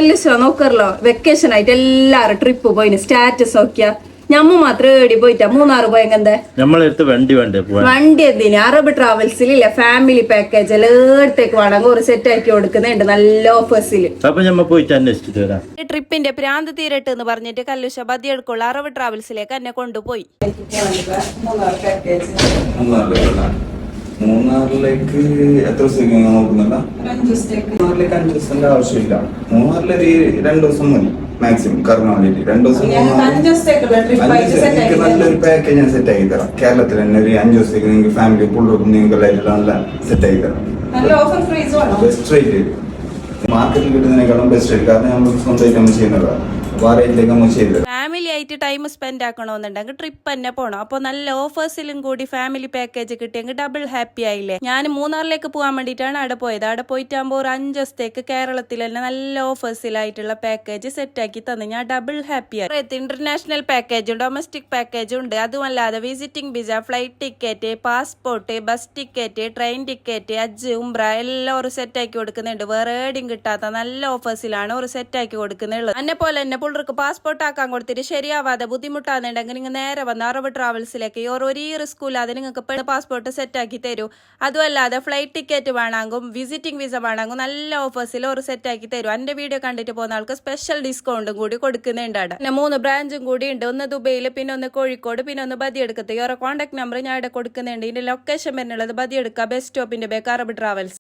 കല്ലുശ നോക്കറല്ലോ vacation ആയിട്ട് എല്ലാരും trip പോയിന് സ്റ്റാറ്റസ് നോക്കിയാ ഞമ്മ മാത്രം ഏടി പോയിട്ടാ മൂന്നാറ് പോയെങ്കെന്താ നമ്മളെടുത്ത് വണ്ടി വേണ്ടേ വണ്ടി എന്തിന് അറബ് ട്രാവൽസിലില്ല ഫാമിലി പാക്കേജ് എല്ലായിടത്തേക്ക് വേണമെങ്കിൽ ഒരു സെറ്റ് ആക്കി കൊടുക്കുന്നുണ്ട് നല്ല ഓഫേഴ്സിൽ. അപ്പൊ ഞമ്മ പോയിട്ട് അന്വേഷിച്ചിട്ട് വരാം. ട്രിപ്പിന്റെ പ്രാന്ത് തീരട്ട് എന്ന് പറഞ്ഞിട്ട് കല്ലുശ ബദിയെടുക്കുള്ള അറബ് ട്രാവൽസിലേക്ക് എന്നെ കൊണ്ടുപോയി. മൂന്നാറിലേക്ക് എത്ര ദിവസത്തേക്ക് നോക്കുന്നുണ്ടോ? മൂന്നാറിലേക്ക് 5 ദിവസത്തിന്റെ ആവശ്യമില്ല. മൂന്നാറിലൊരു 2 ദിവസം മതി മാക്സിമം കറങ്ങാൻ വേണ്ടിട്ട്. 2 ദിവസം നിങ്ങൾക്ക് നല്ലൊരു പാക്കേജ് ഞാൻ സെറ്റ് ആക്കി തരാം. കേരളത്തിൽ തന്നെ ഒരു 5 ദിവസത്തേക്ക് നിങ്ങൾക്ക് ഫാമിലി ഫുള്ളോട്ടും നിങ്ങൾക്ക് നല്ല സെറ്റ് ആക്കി തരാം. ബെസ്റ്റ് റേറ്റ് മാർക്കറ്റിൽ കിട്ടുന്നതിനേക്കാളും ബെസ്റ്റ് റേറ്റ്. കാരണം നമ്മൾ സ്വന്തമായിട്ട് നമ്മൾ ചെയ്യുന്നതാണ്. ഫാമിലി ആയിട്ട് ടൈം സ്പെൻഡ് ആക്കണമെന്നുണ്ടെങ്കിൽ ട്രിപ്പ് തന്നെ പോകണം. അപ്പോൾ നല്ല ഓഫേഴ്സിലും കൂടി ഫാമിലി പാക്കേജ് കിട്ടിയെങ്കിൽ ഡബിൾ ഹാപ്പി ആയില്ലേ. ഞാൻ മൂന്നാറിലേക്ക് പോകാൻ വേണ്ടിയിട്ടാണ് അവിടെ പോയത്. അവിടെ പോയിട്ടാകുമ്പോൾ ഒരു 5 ദിവസത്തേക്ക് കേരളത്തിൽ തന്നെ നല്ല ഓഫേഴ്സിലായിട്ടുള്ള പാക്കേജ് സെറ്റ് ആക്കി തന്നു. ഞാൻ ഡബിൾ ഹാപ്പിയാണ്. ഇന്റർനാഷണൽ പാക്കേജും ഡൊമസ്റ്റിക് പാക്കേജും ഉണ്ട്. അതുമല്ലാതെ visiting visa, flight ticket, passport, bus ticket, train ticket, ഹജ്ജ്, ഉംറ എല്ലാം ഒരു സെറ്റ് ആക്കി കൊടുക്കുന്നുണ്ട്. വേറെ ഏടിയും കിട്ടാത്ത നല്ല ഓഫേഴ്സിലാണ് ഒരു സെറ്റ് ആക്കി കൊടുക്കുന്നുള്ളത്. എന്നെ പോലെ തന്നെ പുള്ളർക്ക് പാസ്പോർട്ട് ആക്കാൻ കൊടുത്തിട്ട് ശരിയാവാതെ ബുദ്ധിമുട്ടാകുന്നുണ്ടെങ്കിൽ നിങ്ങൾ നേരെ വന്ന് അറബ് ട്രാവൽസിലേക്ക് ഒരു റിസ്ക് ഇല്ലാതെ നിങ്ങൾക്ക് പാസ്പോർട്ട് സെറ്റ് ആക്കി തരൂ. അതുമല്ലാതെ ഫ്ലൈറ്റ് ടിക്കറ്റ് വേണമെങ്കിൽ വിസിറ്റിംഗ് വിസ വേണമെങ്കിൽ നല്ല ഓഫേഴ്സിൽ ഒരു സെറ്റ് ആക്കി തരും. എന്റെ വീഡിയോ കണ്ടിട്ട് പോകുന്ന ആൾക്ക് സ്പെഷ്യൽ ഡിസ്കൗണ്ടും കൂടി കൊടുക്കുന്നുണ്ട്. അവിടെ പിന്നെ 3 ബ്രാഞ്ചും കൂടി ഉണ്ട്. ഒന്ന് ദുബൈയിൽ, പിന്നെ ഒന്ന് കോഴിക്കോട്, പിന്നെ ഒന്ന് ബദിയെടുക്കത്ത്. ഈ കോൺടാക്ട് നമ്പർ ഞാൻ ഇവിടെ കൊടുക്കുന്നുണ്ട്. ഇതിന്റെ ലൊക്കേഷൻ വരുന്നുള്ളത് ബദിയെടുക്കുക ബസ് സ്റ്റോപ്പിന്റെ ബേക്ക് അറബ് ട്രാവൽസ്.